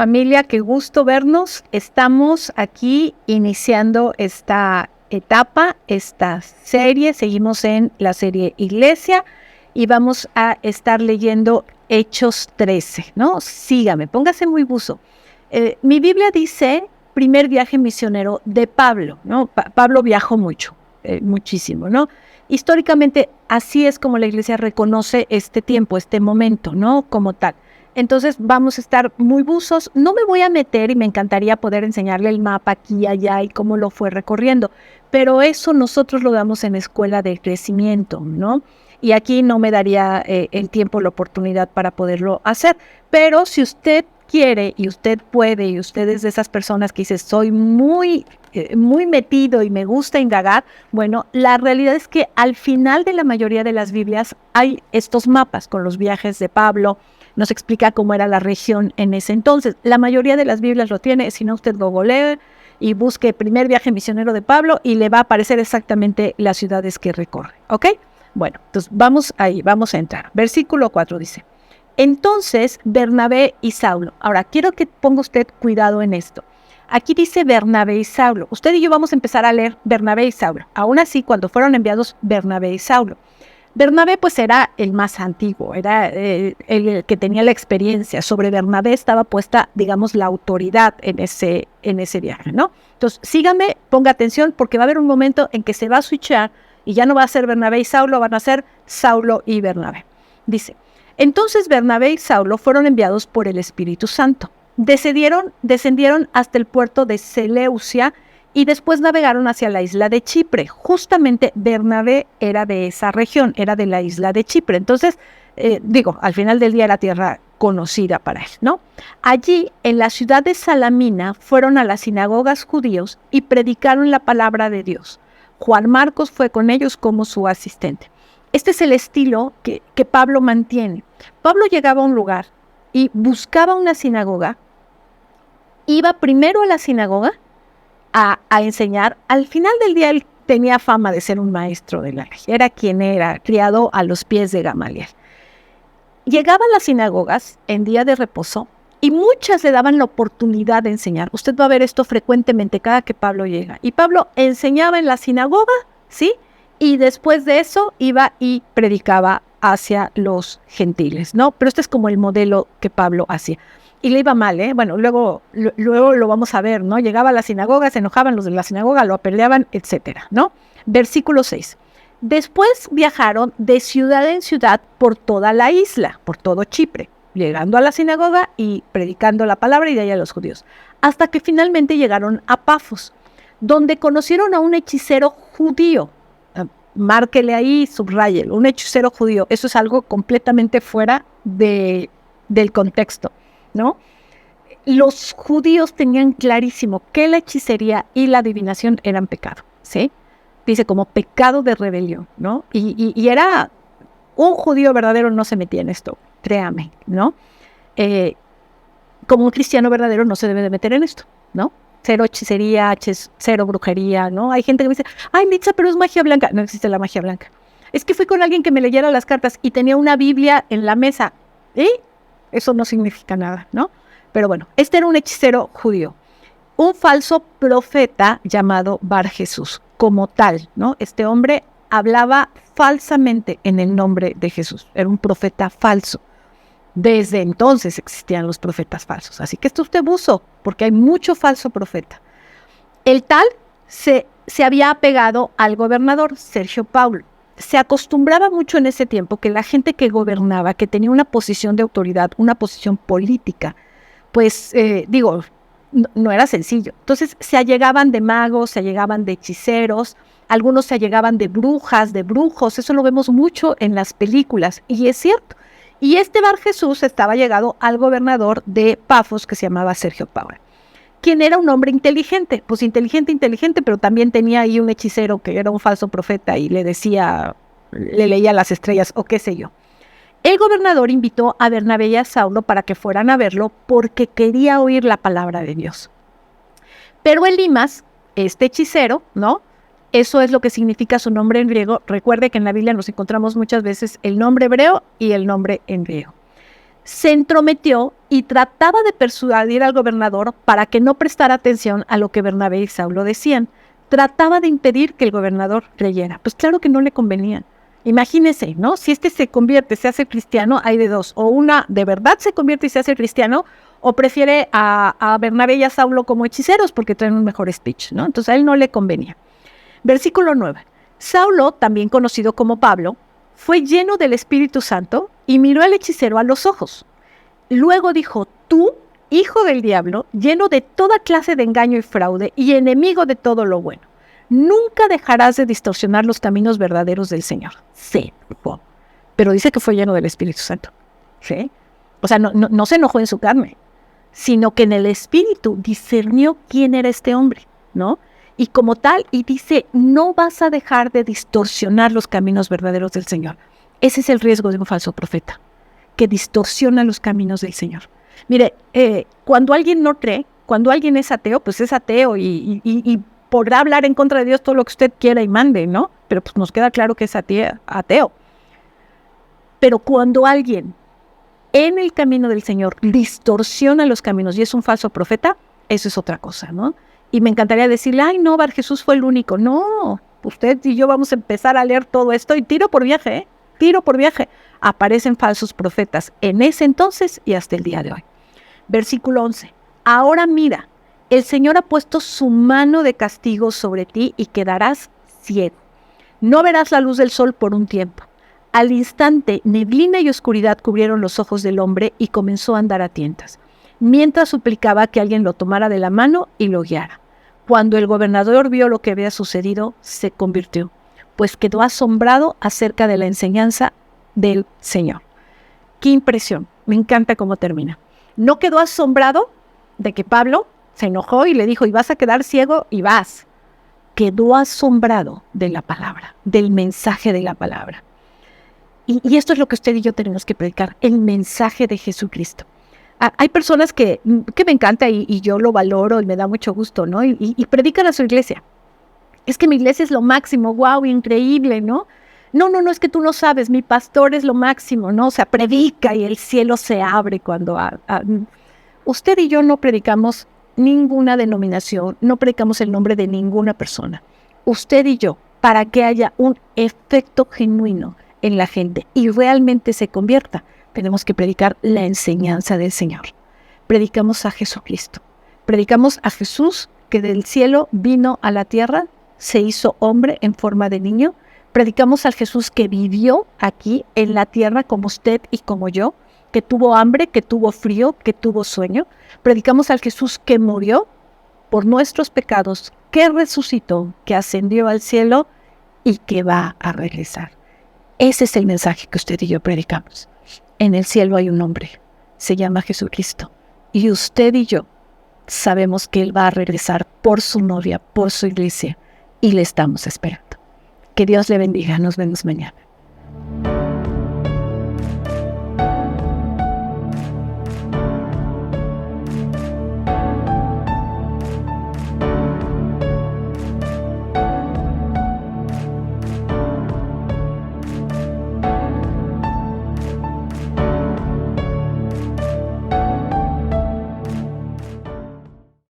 familia? Qué gusto vernos. Estamos aquí iniciando esta etapa, esta serie. Seguimos en la serie Iglesia y vamos a estar leyendo Hechos 13, ¿no? Sígame, póngase muy buzo. Mi Biblia dice primer viaje misionero de Pablo, ¿no? Pablo viajó mucho, muchísimo, ¿no? Históricamente, así es como la Iglesia reconoce este tiempo, este momento, ¿no? Como tal. Entonces vamos a estar muy buzos. No me voy a meter y me encantaría poder enseñarle el mapa aquí y allá y cómo lo fue recorriendo, pero eso nosotros lo damos en escuela de crecimiento, ¿no? Y aquí no me daría el tiempo, la oportunidad para poderlo hacer. Pero si usted quiere y usted puede y usted es de esas personas que dice soy muy metido y me gusta indagar, bueno, la realidad es que al final de la mayoría de las Biblias hay estos mapas con los viajes de Pablo. Nos explica cómo era la región en ese entonces. La mayoría de las Biblias lo tiene, si no usted googlee y busque primer viaje misionero de Pablo y le va a aparecer exactamente las ciudades que recorre, ¿ok? Bueno, entonces vamos ahí, vamos a entrar. Versículo 4 dice, entonces Bernabé y Saulo. Ahora, quiero que ponga usted cuidado en esto. Aquí dice Bernabé y Saulo. Usted y yo vamos a empezar a leer Bernabé y Saulo. Aún así, cuando fueron enviados Bernabé y Saulo. Bernabé pues era el más antiguo, era el que tenía la experiencia. Sobre Bernabé estaba puesta, digamos, la autoridad en ese viaje, ¿no? Entonces, sígame, ponga atención, porque va a haber un momento en que se va a switchar y ya no va a ser Bernabé y Saulo, van a ser Saulo y Bernabé. Dice, entonces Bernabé y Saulo fueron enviados por el Espíritu Santo. Descendieron hasta el puerto de Seleucia y después navegaron hacia la isla de Chipre. Justamente Bernabé era de esa región, era de la isla de Chipre. Entonces, al final del día era tierra conocida para él, ¿no? Allí, en la ciudad de Salamina, fueron a las sinagogas judíos y predicaron la palabra de Dios. Juan Marcos fue con ellos como su asistente. Este es el estilo que Pablo mantiene. Pablo llegaba a un lugar y buscaba una sinagoga, iba primero a la sinagoga a enseñar. Al final del día él tenía fama de ser un maestro de la ley, era quien era, criado a los pies de Gamaliel. Llegaba a las sinagogas en día de reposo y muchas le daban la oportunidad de enseñar. Usted va a ver esto frecuentemente cada que Pablo llega. Y Pablo enseñaba en la sinagoga, ¿sí? Y después de eso iba y predicaba hacia los gentiles, ¿no? Pero este es como el modelo que Pablo hacía. Y le iba mal, ¿eh? Bueno, luego lo vamos a ver, ¿no? Llegaba a la sinagoga, se enojaban los de la sinagoga, lo apedreaban, etcétera, ¿no? Versículo 6. Después viajaron de ciudad en ciudad por toda la isla, por todo Chipre, llegando a la sinagoga y predicando la palabra y de ahí a los judíos, hasta que finalmente llegaron a Pafos, donde conocieron a un hechicero judío. Márquele ahí, subráyelo, un hechicero judío. Eso es algo completamente fuera del contexto, ¿no? Los judíos tenían clarísimo que la hechicería y la adivinación eran pecado, ¿sí? Dice como pecado de rebelión, ¿no? Y era un judío verdadero no se metía en esto, créame, ¿no? Como un cristiano verdadero no se debe de meter en esto, ¿no? Cero hechicería, cero brujería, ¿no? Hay gente que me dice, ay, Mitza, pero es magia blanca. No existe la magia blanca. Es que fui con alguien que me leyera las cartas y tenía una Biblia en la mesa. ¿Y? Eso no significa nada, ¿no? Pero bueno, este era un hechicero judío. Un falso profeta llamado Bar Jesús, como tal, ¿no? Este hombre hablaba falsamente en el nombre de Jesús. Era un profeta falso. Desde entonces existían los profetas falsos. Así que esto usted buzo, porque hay mucho falso profeta. El tal se había apegado al gobernador, Sergio Paulo. Se acostumbraba mucho en ese tiempo que la gente que gobernaba, que tenía una posición de autoridad, una posición política, pues, no era sencillo. Entonces se allegaban de magos, se allegaban de hechiceros, algunos se allegaban de brujas, de brujos. Eso lo vemos mucho en las películas, y es cierto. Y este Bar Jesús estaba llegado al gobernador de Pafos, que se llamaba Sergio Paulo, quien era un hombre inteligente, pues inteligente, pero también tenía ahí un hechicero que era un falso profeta y le leía las estrellas o qué sé yo. El gobernador invitó a Bernabé y a Saulo para que fueran a verlo porque quería oír la palabra de Dios. Pero Elimas, este hechicero, ¿no? Eso es lo que significa su nombre en griego. Recuerde que en la Biblia nos encontramos muchas veces el nombre hebreo y el nombre en griego. se entrometió y trataba de persuadir al gobernador para que no prestara atención a lo que Bernabé y Saulo decían. Trataba de impedir que el gobernador creyera. Pues claro que no le convenía. Imagínense, ¿no? Si este se convierte, se hace cristiano, hay de dos. O una de verdad se convierte y se hace cristiano, o prefiere a Bernabé y a Saulo como hechiceros porque traen un mejor speech, ¿no? Entonces a él no le convenía. Versículo 9. Saulo, también conocido como Pablo, fue lleno del Espíritu Santo y miró al hechicero a los ojos. Luego dijo: tú, hijo del diablo, lleno de toda clase de engaño y fraude y enemigo de todo lo bueno, nunca dejarás de distorsionar los caminos verdaderos del Señor. Sí, pero dice que fue lleno del Espíritu Santo. ¿Sí? O sea, no se enojó en su carne, sino que en el Espíritu discernió quién era este hombre, ¿no? Y como tal, y dice, no vas a dejar de distorsionar los caminos verdaderos del Señor. Ese es el riesgo de un falso profeta, que distorsiona los caminos del Señor. Mire, cuando alguien no cree, cuando alguien es ateo, pues es ateo y podrá hablar en contra de Dios todo lo que usted quiera y mande, ¿no? Pero pues nos queda claro que es ateo. Pero cuando alguien en el camino del Señor distorsiona los caminos y es un falso profeta, eso es otra cosa, ¿no? Y me encantaría decirle, ay, no, Bar Jesús fue el único. No, usted y yo vamos a empezar a leer todo esto y tiro por viaje, ¿eh? Tiro por viaje. Aparecen falsos profetas en ese entonces y hasta el día de hoy. Versículo 11. Ahora mira, el Señor ha puesto su mano de castigo sobre ti y quedarás ciego. No verás la luz del sol por un tiempo. Al instante, neblina y oscuridad cubrieron los ojos del hombre y comenzó a andar a tientas, mientras suplicaba que alguien lo tomara de la mano y lo guiara. Cuando el gobernador vio lo que había sucedido, se convirtió, pues quedó asombrado acerca de la enseñanza del Señor. ¡Qué impresión! Me encanta cómo termina. No quedó asombrado de que Pablo se enojó y le dijo, y vas a quedar ciego, y vas. Quedó asombrado de la palabra, del mensaje de la palabra. Y esto es lo que usted y yo tenemos que predicar, el mensaje de Jesucristo. Hay personas que me encanta y yo lo valoro y me da mucho gusto, ¿no? Y predican a su iglesia. Es que mi iglesia es lo máximo, wow, increíble, ¿no? No, es que tú no sabes, mi pastor es lo máximo, ¿no? O sea, predica y el cielo se abre cuando... Usted y yo no predicamos ninguna denominación, no predicamos el nombre de ninguna persona. Usted y yo, para que haya un efecto genuino en la gente y realmente se convierta, tenemos que predicar la enseñanza del Señor. Predicamos a Jesucristo. Predicamos a Jesús que del cielo vino a la tierra, se hizo hombre en forma de niño. Predicamos al Jesús que vivió aquí en la tierra como usted y como yo, que tuvo hambre, que tuvo frío, que tuvo sueño. Predicamos al Jesús que murió por nuestros pecados, que resucitó, que ascendió al cielo y que va a regresar. Ese es el mensaje que usted y yo predicamos. En el cielo hay un hombre, se llama Jesucristo, y usted y yo sabemos que Él va a regresar por su novia, por su iglesia, y le estamos esperando. Que Dios le bendiga, nos vemos mañana.